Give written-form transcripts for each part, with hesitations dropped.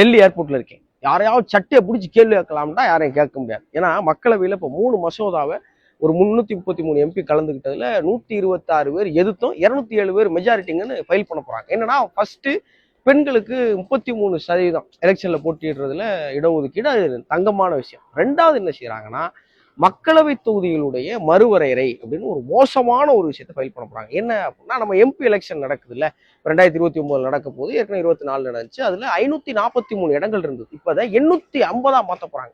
டெல்லி ஏர்போர்ட்ல இருக்கேன், யாரையாவது சட்டையை பிடிச்சி கேள்வி கேட்கலாம்னா யாரையும் கேட்க முடியாது. ஏன்னா மக்களவையில் இப்போ 3 மசோதாவை ஒரு 333 எம்பி கலந்துக்கிட்டதுல 126 பேர் எதிர்த்தும் 207 பேர் மெஜாரிட்டிங்கன்னு ஃபைல் பண்ண போறாங்க. என்னன்னா ஃபர்ஸ்ட் பெண்களுக்கு 33% எலெக்ஷன்ல போட்டியிடுறதுல இடஒதுக்கீடு, அது தங்கமான விஷயம். ரெண்டாவது என்ன செய்யறாங்கன்னா மக்களவை தொகுதிகளுடைய மறுவரையறை அப்படின்னு ஒரு மோசமான ஒரு விஷயத்தை ஃபைல் பண்ண போறாங்க. என்ன அப்படின்னா, நம்ம எம்பி எலெக்ஷன் நடக்குது இல்ல, 2029 நடக்க போது, ஏற்கனவே 24 நடந்துச்சு. அதுல 543 இடங்கள் இருந்தது, இப்ப அதை 850 மாத்த போறாங்க.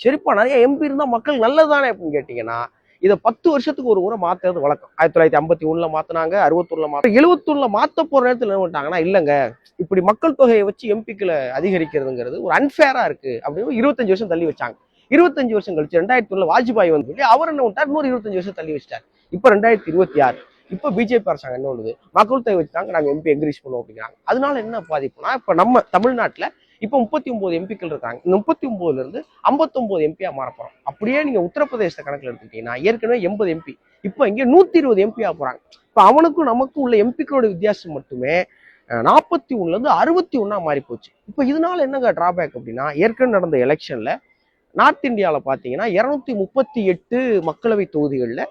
சரிப்பா, நிறைய எம்பி இருந்தா மக்கள் நல்லதானே அப்படின்னு கேட்டீங்கன்னா, இதை 10 வருஷத்துக்கு ஒரு முறை மாத்துறது வழக்கம். 1951 மாத்தினாங்க, 61 மாத்த, 71 மாத்த போற நேரத்தில் என்ன பண்ணிட்டாங்கன்னா, இல்லைங்க இப்படி மக்கள் தொகையை வச்சு எம்பிக்களை அதிகரிக்கிறதுங்கிறது ஒரு அன்ஃபேரா இருக்கு அப்படின்னு 25 வருஷம் தள்ளி வச்சாங்க. 25 வருஷம் கழிச்சு 2001 வாஜ்பாய் வந்து சொல்லி அவர் என்ன பண்ணிட்டார், இன்னொரு 25 வருஷம் தள்ளி வச்சிட்டார். இப்ப 2026 இப்ப பிஜேபி அரசாங்கம் என்ன பண்ணுது, மக்கள் தொகை வச்சுட்டாங்க, நாங்க எம்பி என்கரேஜ் பண்ணுவோம் அப்படிங்கிறாங்க. அதனால என்ன பாதிப்புனா, இப்ப நம்ம தமிழ்நாட்டுல இப்ப 39 எம்பிக்கள் இருக்காங்க. இந்த 39ல இருந்து 59 எம்பியா மாறப்போறோம். அப்படியே நீங்க உத்தரப்பிரதேச கணக்குல எடுத்துக்கிட்டீங்கன்னா ஏற்கனவே 80 எம்பி, இப்ப இங்க 120 எம்பியா போறாங்க. இப்ப அவனுக்கும் நமக்கும் உள்ள எம்பிக்களோட வித்தியாசம் மட்டுமே 41ல இருந்து 61 மாறி போச்சு. இப்ப இதனால என்னங்க டிராபேக் அப்படின்னா, ஏற்கனவே நடந்த எலெக்ஷன்ல நார்த் இந்தியாவில் பார்த்தீங்கன்னா 238 மக்களவை தொகுதிகளில்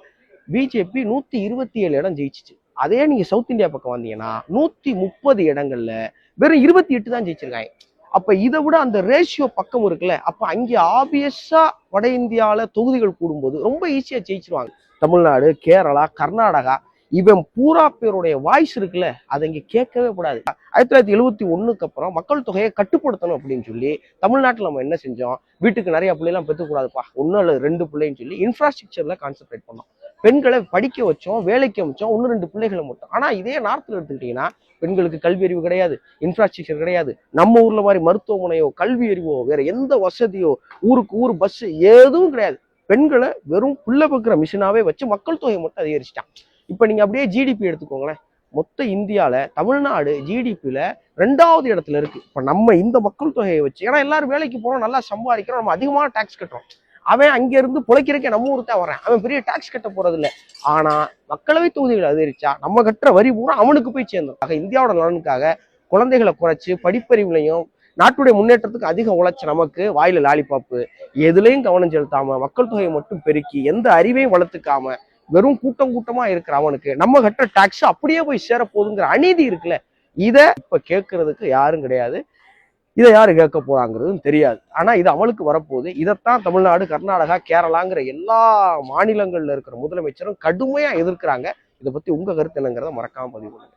பிஜேபி 127 இடம் ஜெயிச்சிச்சு. அதே நீங்க சவுத் இந்தியா பக்கம் வந்தீங்கன்னா 130 இடங்கள்ல வெறும் 28 தான் ஜெயிச்சிருக்காங்க. அப்ப இதை விட அந்த ரேஷியோ பக்கம் இருக்குல்ல, அப்ப அங்கே ஆபியஸா வட இந்தியாவில தொகுதிகள் கூடும்போது ரொம்ப ஈஸியா ஜெயிச்சிருவாங்க. தமிழ்நாடு, கேரளா, கர்நாடகா, இவன் பூரா பேருடைய வாய்ஸ் இருக்குல்ல, அதை இங்க கேட்கவே கூடாது. 1971 அப்புறம் மக்கள் தொகையை கட்டுப்படுத்தணும் அப்படின்னு சொல்லி தமிழ்நாட்டில் நம்ம என்ன செஞ்சோம், வீட்டுக்கு நிறைய பிள்ளைலாம் பெற்றுக்கூடாதுப்பா, 1 அல்லது 2 பிள்ளைன்னு சொல்லி இன்ஃப்ராஸ்ட்ரக்சர்ல கான்சென்ட்ரேட் பண்ணோம். பெண்களை படிக்க வச்சோம், வேலைக்கு அமைச்சோம், 1, 2 பிள்ளைகளை மட்டும். ஆனா இதே நார்த்தில் எடுத்துக்கிட்டீங்கன்னா பெண்களுக்கு கல்வி அறிவு கிடையாது, இன்ஃப்ராஸ்ட்ரக்சர் கிடையாது, நம்ம ஊர்ல மாதிரி மருத்துவமனையோ கல்வி அறிவோ வேற எந்த வசதியோ ஊருக்கு ஊர் பஸ் எதுவும் கிடையாது. பெண்களை வெறும் புள்ள பக்கிற மிஷினாவே வச்சு மக்கள் தொகை மட்டும் அதிகரிச்சிட்டான். இப்ப நீங்க அப்படியே ஜிடிபி எடுத்துக்கோங்களேன், மொத்த இந்தியால தமிழ்நாடு ஜிடிபியில 2வது இடத்துல இருக்கு. இப்ப நம்ம இந்த மக்கள் தொகையை வச்சு, ஏன்னா எல்லாரும் வேலைக்கு போறோம், நல்லா சம்பாதிக்கிறோம், நம்ம அதிகமான டாக்ஸ் கட்டுறோம். அவன் அங்க இருந்து பிழைக்கிறக்கே நம்ம ஊருக்கு தான் வர்றேன், அவன் பெரிய டாக்ஸ் கட்ட போறது இல்லை. ஆனா மக்களவை தொகுதிகள் அதிகரிச்சா நம்ம கட்டுற வரி பூரா அவனுக்கு போய் சேர்ந்தோம். ஆக இந்தியாவோட நலனுக்காக குழந்தைகளை குறைச்சு படிப்பறிவுலையும் நாட்டுடைய முன்னேற்றத்துக்கு அதிகம் உழைச்ச நமக்கு வாயில லாலிபாப்பு, எதுலையும் கவனம் செலுத்தாம மக்கள் தொகையை மட்டும் பெருக்கி எந்த அறிவையும் வளர்த்துக்காம வெறும் கூட்டம் கூட்டமா இருக்கிற அவனுக்கு நம்ம கட்டுற டாக்ஸ் அப்படியே போய் சேர போகுதுங்கிற அநீதி இருக்குல்ல, இதை இப்ப கேட்கறதுக்கு யாரும் கிடையாது. இதை யாரு கேட்க போறாங்கிறதும் தெரியாது. ஆனா இது அமலுக்கு வரப்போகுது. இதைத்தான் தமிழ்நாடு, கர்நாடகா, கேரளாங்கிற எல்லா மாநிலங்கள்ல இருக்கிற முதலமைச்சரும் கடுமையா எதிர்க்கிறாங்க. இதை பத்தி உங்க கருத்து என்னங்கிறத மறக்காம பதிவு பண்ணுங்க.